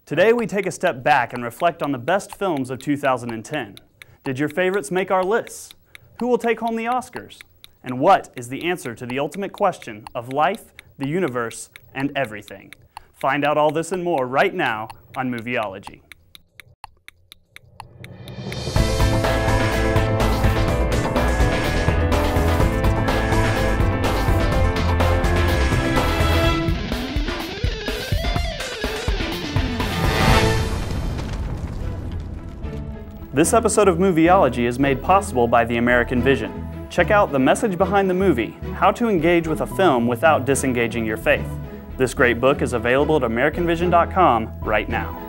Today we take a step back and reflect on the best films of 2010. Did your favorites make our lists? Who will take home the Oscars? And what is the answer to the ultimate question of life, the universe, and everything? Find out all this and more right now on Movieology. This episode of Movieology is made possible by the American Vision. Check out The Message Behind the Movie, How to Engage with a Film Without Disengaging Your Faith. This great book is available at AmericanVision.com right now.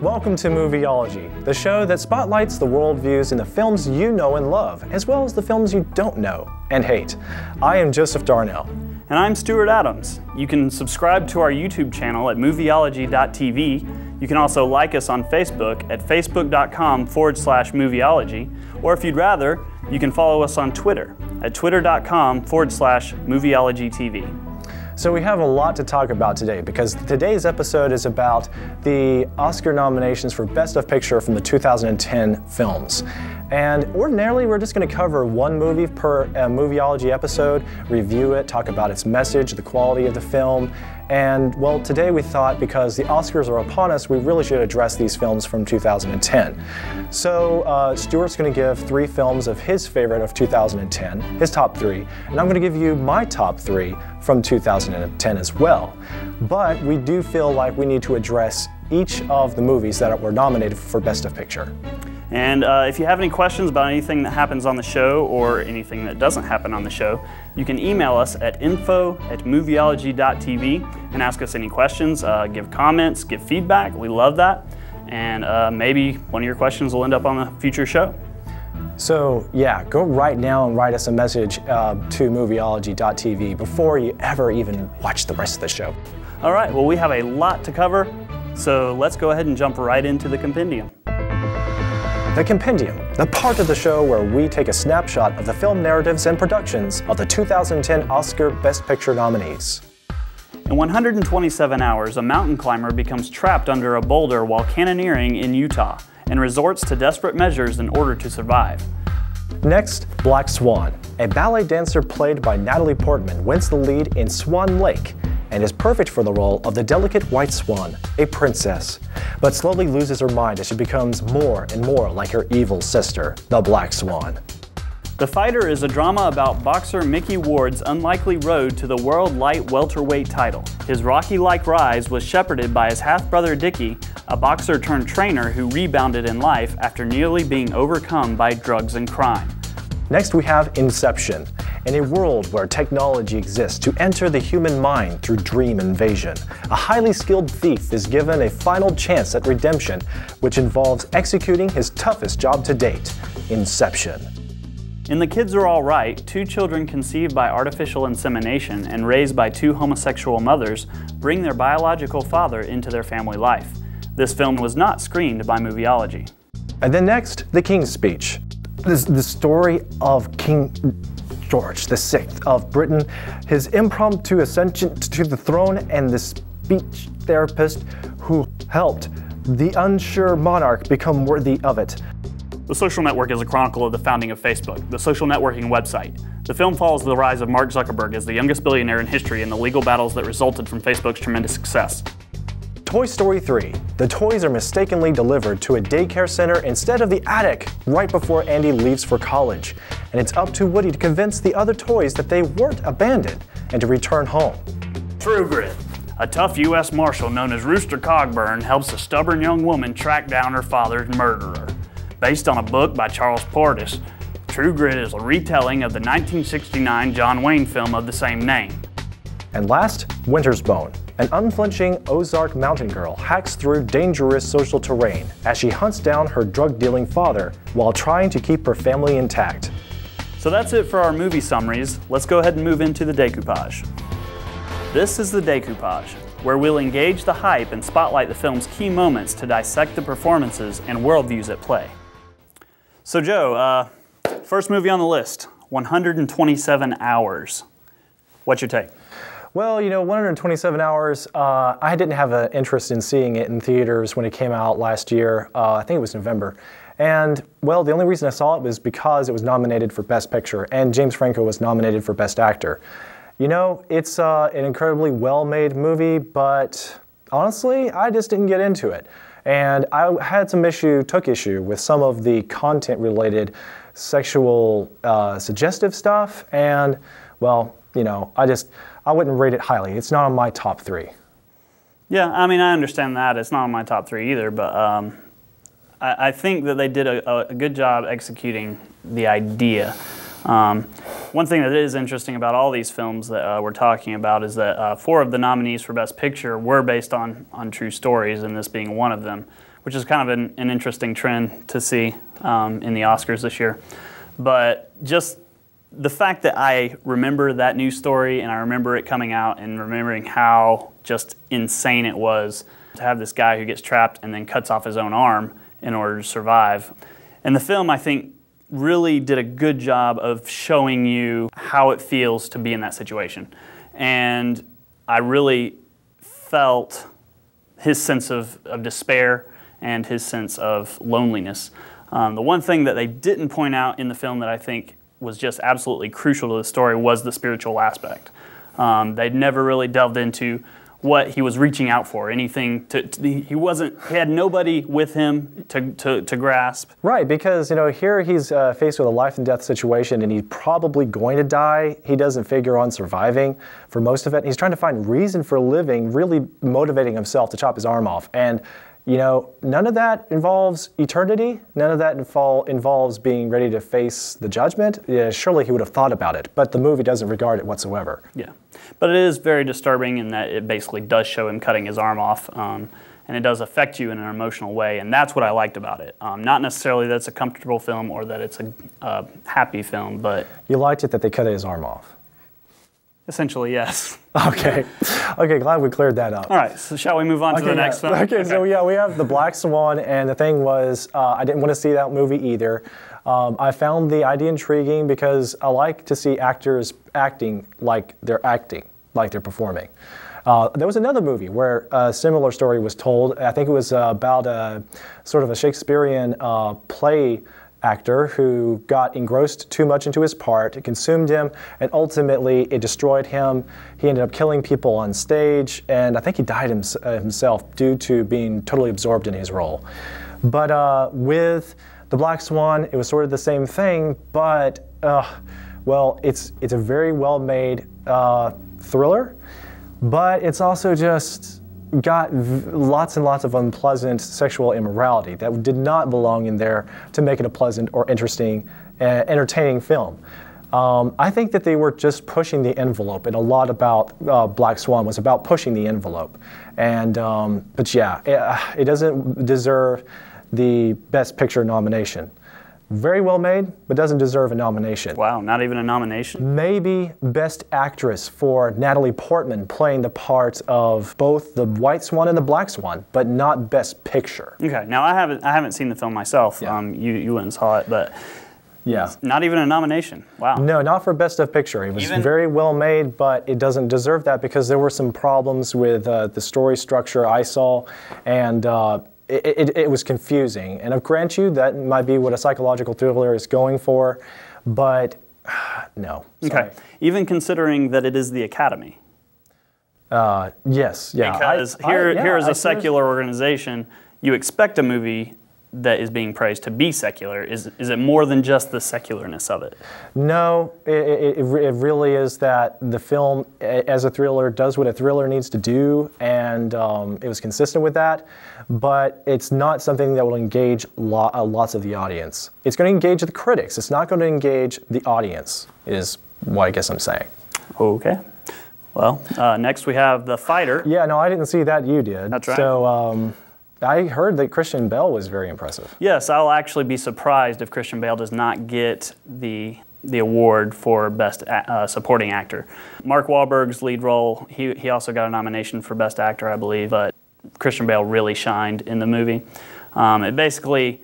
Welcome to Movieology, the show that spotlights the worldviews in the films you know and love, as well as the films you don't know and hate. I am Joseph Darnell. And I'm Stewart Adams. You can subscribe to our YouTube channel at movieology.tv. You can also like us on Facebook at facebook.com/movieology, or if you'd rather, you can follow us on Twitter at twitter.com/movieologytv. So we have a lot to talk about today because today's episode is about the Oscar nominations for Best of Picture from the 2010 films. And ordinarily we're just going to cover one movie per Movieology episode, review it, talk about its message, the quality of the film. And well, today we thought because the Oscars are upon us, we really should address these films from 2010. So Stewart's going to give 3 films of his favorite of 2010, his top 3, and I'm going to give you my top 3 from 2010 as well. But we do feel like we need to address each of the movies that were nominated for Best of Picture. And if you have any questions about anything that happens on the show or anything that doesn't happen on the show, you can email us at info@movieology.tv and ask us any questions, give comments, give feedback. We love that. And maybe one of your questions will end up on a future show. So yeah, go right now and write us a message to movieology.tv before you ever even watch the rest of the show. All right, well, we have a lot to cover, so let's go ahead and jump right into the Compendium. The Compendium, the part of the show where we take a snapshot of the film narratives and productions of the 2010 Oscar Best Picture nominees. In 127 hours, a mountain climber becomes trapped under a boulder while canyoneering in Utah and resorts to desperate measures in order to survive. Next, Black Swan. A ballet dancer played by Natalie Portman wins the lead in Swan Lake and is perfect for the role of the delicate white swan, a princess, but slowly loses her mind as she becomes more and more like her evil sister, the Black Swan. The Fighter is a drama about boxer Mickey Ward's unlikely road to the world light welterweight title. His Rocky-like rise was shepherded by his half-brother Dickie, a boxer turned trainer who rebounded in life after nearly being overcome by drugs and crime. Next we have Inception. In a world where technology exists to enter the human mind through dream invasion, a highly skilled thief is given a final chance at redemption, which involves executing his toughest job to date, Inception. In The Kids Are All Right, 2 children conceived by artificial insemination and raised by 2 homosexual mothers bring their biological father into their family life. This film was not screened by Movieology. And then next, The King's Speech. The story of King George VI of Britain, his impromptu ascension to the throne, and the speech therapist who helped the unsure monarch become worthy of it. The Social Network is a chronicle of the founding of Facebook, the social networking website. The film follows the rise of Mark Zuckerberg as the youngest billionaire in history and the legal battles that resulted from Facebook's tremendous success. Toy Story 3. The toys are mistakenly delivered to a daycare center instead of the attic right before Andy leaves for college. And it's up to Woody to convince the other toys that they weren't abandoned and to return home. True Grit. A tough U.S. Marshal known as Rooster Cogburn helps a stubborn young woman track down her father's murderer. Based on a book by Charles Portis, True Grit is a retelling of the 1969 John Wayne film of the same name. And last, Winter's Bone. An unflinching Ozark mountain girl hacks through dangerous social terrain as she hunts down her drug-dealing father while trying to keep her family intact. So that's it for our movie summaries. Let's go ahead and move into the decoupage. This is the decoupage, where we'll engage the hype and spotlight the film's key moments to dissect the performances and worldviews at play. So Joe, first movie on the list, 127 hours. What's your take? Well, 127 Hours, I didn't have an interest in seeing it in theaters when it came out last year. I think it was November. And, well, the only reason I saw it was because it was nominated for Best Picture, and James Franco was nominated for Best Actor. It's an incredibly well-made movie, but honestly, I just didn't get into it. And I had took issue with some of the content-related sexual suggestive stuff, and, well, I wouldn't rate it highly. It's not on my top 3. Yeah, I mean, I understand that. It's not on my top 3 either, but I think that they did a good job executing the idea. One thing that is interesting about all these films that we're talking about is that 4 of the nominees for Best Picture were based on true stories, and this being one of them, which is kind of an interesting trend to see in the Oscars this year. But just the fact that I remember that news story, and I remember it coming out, and remembering how just insane it was to have this guy who gets trapped and then cuts off his own arm in order to survive. And the film, I think, really did a good job of showing you how it feels to be in that situation. And I really felt his sense of despair and his sense of loneliness. The one thing that they didn't point out in the film that I think was just absolutely crucial to the story was the spiritual aspect. They'd never really delved into what he was reaching out for, anything he had nobody with him to grasp. Right, because here he's faced with a life and death situation, and he's probably going to die. He doesn't figure on surviving for most of it. He's trying to find reason for living, really motivating himself to chop his arm off. And none of that involves eternity. None of that involves being ready to face the judgment. Yeah, surely he would have thought about it, but the movie doesn't regard it whatsoever. Yeah, but it is very disturbing in that it basically does show him cutting his arm off, and it does affect you in an emotional way, and that's what I liked about it. Not necessarily that it's a comfortable film or that it's a happy film, but... You liked it that they cut his arm off? Essentially, yes. Okay, glad we cleared that up. All right, so shall we move on to the next film? Okay, so yeah, we have The Black Swan, and the thing was, I didn't want to see that movie either. I found the idea intriguing because I like to see actors acting, like they're performing. There was another movie where a similar story was told. I think it was about a sort of a Shakespearean play actor who got engrossed too much into his part, it consumed him, and ultimately it destroyed him. He ended up killing people on stage, and I think he died himself due to being totally absorbed in his role. But with The Black Swan, it was sort of the same thing, but well, it's a very well-made thriller, but it's also just got lots and lots of unpleasant sexual immorality that did not belong in there to make it a pleasant or interesting, entertaining film. I think that they were just pushing the envelope, and a lot about Black Swan was about pushing the envelope. And but yeah, it doesn't deserve the Best Picture nomination. Very well made, but doesn't deserve a nomination. Wow, not even a nomination? Maybe Best Actress for Natalie Portman playing the part of both the White Swan and the Black Swan, but not Best Picture. Okay, now I haven't seen the film myself. Yeah. You went and saw it, but yeah, not even a nomination. Wow. No, not for Best of Picture. It was very well made, but it doesn't deserve that because there were some problems with the story structure I saw, and it was confusing, and I'll grant you that might be what a psychological thriller is going for, but no. Sorry. Okay, even considering that it is the Academy. Yes, yeah. Because here is a secular organization, you expect a movie that is being praised to be secular. Is it more than just the secularness of it? No, it really is that the film, as a thriller, does what a thriller needs to do, and it was consistent with that, but it's not something that will engage lots of the audience. It's going to engage the critics. It's not going to engage the audience, is what I guess I'm saying. Okay. Well, next we have The Fighter. Yeah, no, I didn't see that. You did. That's right. So, I heard that Christian Bale was very impressive. Yes, I'll actually be surprised if Christian Bale does not get the award for Best Supporting Actor. Mark Wahlberg's lead role, he also got a nomination for Best Actor, I believe, but Christian Bale really shined in the movie. It basically,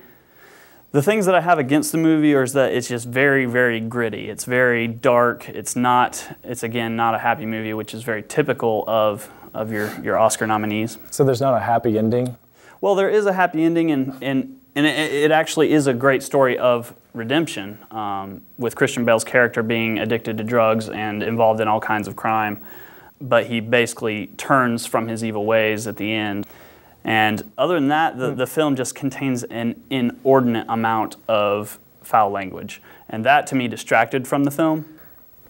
The things that I have against the movie is that it's just very, very gritty. It's very dark. It's again, not a happy movie, which is very typical of your Oscar nominees. So there's not a happy ending? Well, there is a happy ending, and it actually is a great story of redemption, with Christian Bale's character being addicted to drugs and involved in all kinds of crime. But he basically turns from his evil ways at the end. And other than that, the film just contains an inordinate amount of foul language. And that, to me, distracted from the film.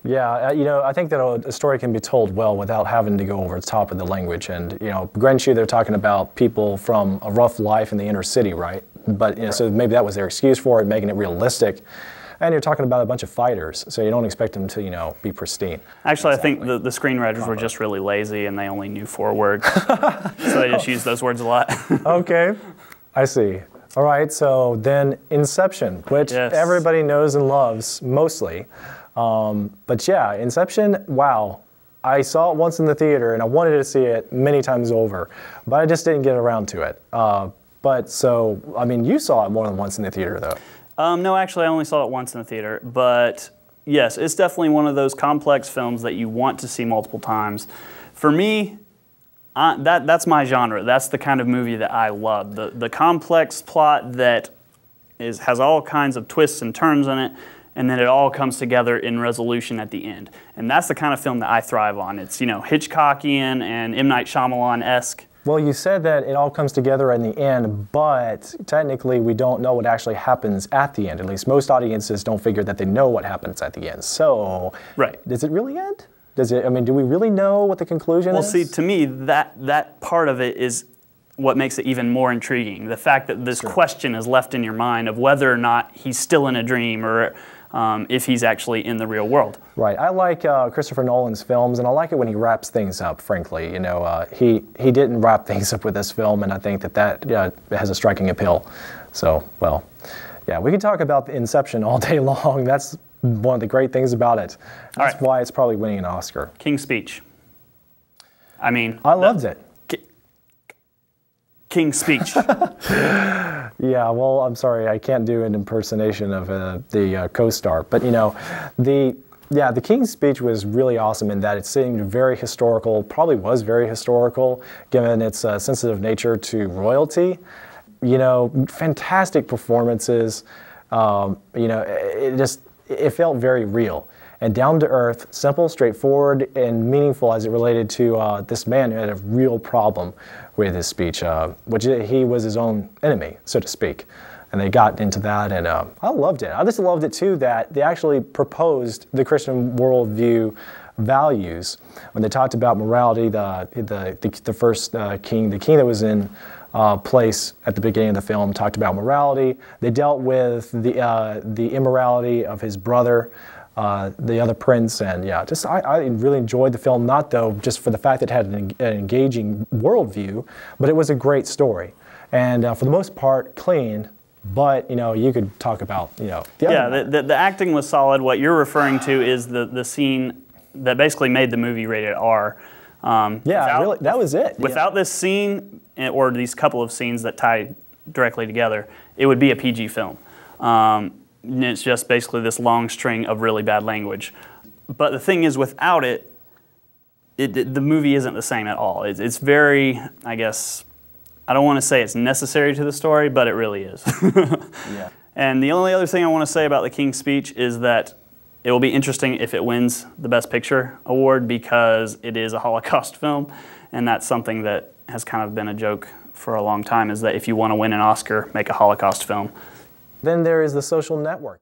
Yeah, I think that a story can be told well without having to go over the top of the language. And, grant you, they're talking about people from a rough life in the inner city, right? But, so maybe that was their excuse for it, making it realistic. And you're talking about a bunch of fighters, so you don't expect them to, be pristine. Actually, exactly. I think the screenwriters were just really lazy and they only knew 4 words. So they just used those words a lot. Okay, I see. All right, so then Inception, which everybody knows and loves, mostly. But yeah, Inception, wow. I saw it once in the theater and I wanted to see it many times over, but I just didn't get around to it. You saw it more than once in the theater, though. No, actually, I only saw it once in the theater, but yes, it's definitely one of those complex films that you want to see multiple times. For me, that's my genre. That's the kind of movie that I love. The complex plot that has all kinds of twists and turns in it, and then it all comes together in resolution at the end. And that's the kind of film that I thrive on. It's, Hitchcockian and M. Night Shyamalan-esque. Well, you said that it all comes together in the end, but technically we don't know what actually happens at the end. At least most audiences don't figure that they know what happens at the end. So, does it really end? Do we really know what the conclusion is? Well, see, to me, that part of it is what makes it even more intriguing. The fact that this question is left in your mind of whether or not he's still in a dream or if he's actually in the real world. Right. I like Christopher Nolan's films, and I like it when he wraps things up, frankly. He didn't wrap things up with this film, and I think that has a striking appeal. So, well, yeah, we can talk about Inception all day long. That's one of the great things about it. That's why it's probably winning an Oscar. King's Speech. I loved it. King's Speech. Yeah, well, I'm sorry, I can't do an impersonation of the co-star, but the King's Speech was really awesome in that it seemed very historical, probably was very historical, given its sensitive nature to royalty. Fantastic performances. It felt very real and down to earth, simple, straightforward, and meaningful as it related to this man who had a real problem with his speech, which he was his own enemy, so to speak. And they got into that, and I loved it. I just loved it too that they actually proposed the Christian worldview values when they talked about morality. The first king, the king that was in place at the beginning of the film, talked about morality. They dealt with the immorality of his brother, the other prince, and yeah, I really enjoyed the film, not though just for the fact that it had an engaging worldview, but it was a great story, and for the most part, clean. But you could talk about the acting was solid. What you're referring to is the scene that basically made the movie rated R. Really, that was it. Without this scene or these couple of scenes that tie directly together, it would be a PG film. It's just basically this long string of really bad language. But the thing is, without it, the movie isn't the same at all. It's very, I guess, I don't want to say it's necessary to the story, but it really is. Yeah. And the only other thing I want to say about The King's Speech is that it will be interesting if it wins the Best Picture award because it is a Holocaust film, and that's something that has kind of been a joke for a long time, is that if you want to win an Oscar, make a Holocaust film. Then there is The Social Network.